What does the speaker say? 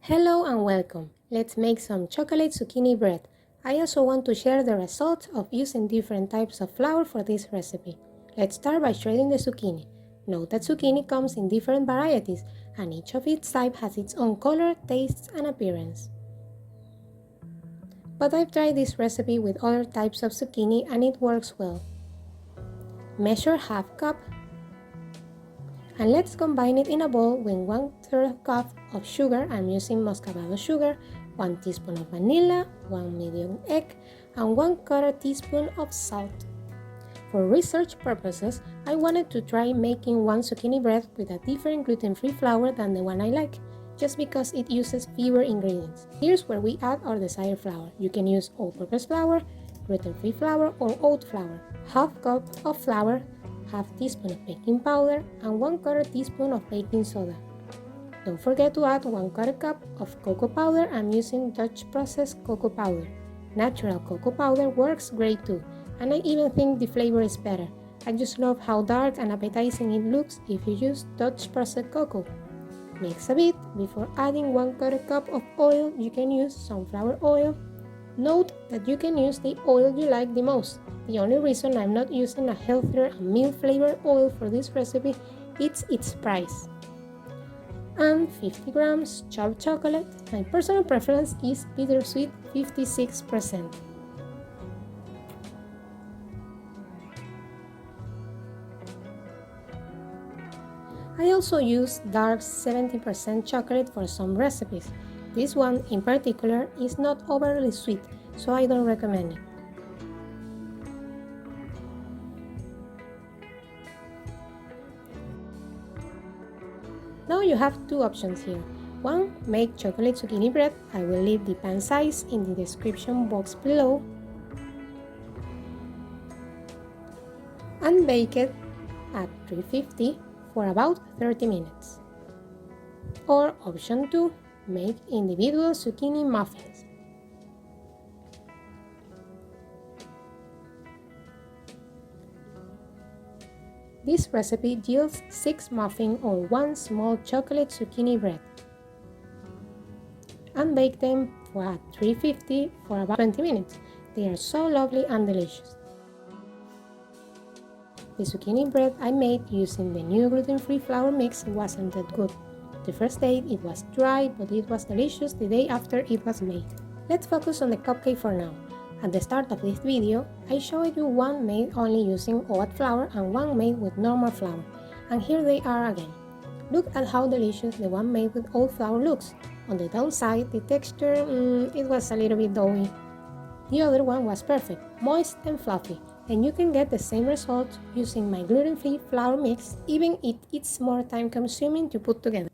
Hello and welcome. Let's make some chocolate zucchini bread. I also want to share the results of using different types of flour for this recipe. Let's start by shredding the zucchini. Note that zucchini comes in different varieties and each of its type has its own color, taste and appearance. But I've tried this recipe with other types of zucchini and it works well. Measure half cup and let's combine it in a bowl with 1/3 cup of sugar. I'm using Moscavado sugar, 1 teaspoon of vanilla, 1 medium egg, and 1/4 teaspoon of salt. For research purposes, I wanted to try making one zucchini bread with a different gluten-free flour than the one I like, just because it uses fewer ingredients. Here's where we add our desired flour. You can use all-purpose flour, gluten-free flour, or oat flour. Half cup of flour, half teaspoon of baking powder, and 1/4 teaspoon of baking soda. Don't forget to add 1/4 cup of cocoa powder. I'm using Dutch processed cocoa powder. Natural cocoa powder works great too, and I even think the flavor is better. I just love how dark and appetizing it looks if you use Dutch processed cocoa. Mix a bit before adding 1/4 cup of oil. You can use sunflower oil. Note that you can use the oil you like the most. The only reason I'm not using a healthier and milk-flavored oil for this recipe is its price. And 50 grams chopped chocolate. My personal preference is bittersweet 56%. I also use dark 70% chocolate for some recipes. This one in particular is not overly sweet, so I don't recommend it. Now you have two options here. One, make chocolate zucchini bread. I will leave the pan size in the description box below. And bake it at 350 for about 30 minutes. Or option 2, make individual zucchini muffins. This recipe yields 6 muffins or 1 small chocolate zucchini bread. And bake them at 350 for about 20 minutes. They are so lovely and delicious. The zucchini bread I made using the new gluten-free flour mix wasn't that good. The first day it was dry, but it was delicious the day after it was made. Let's focus on the cupcake for now. At the start of this video, I showed you one made only using oat flour and one made with normal flour. And here they are again. Look at how delicious the one made with oat flour looks. On the downside, the texture, it was a little bit doughy. The other one was perfect, moist and fluffy. And you can get the same result using my gluten-free flour mix, even if it's more time consuming to put together.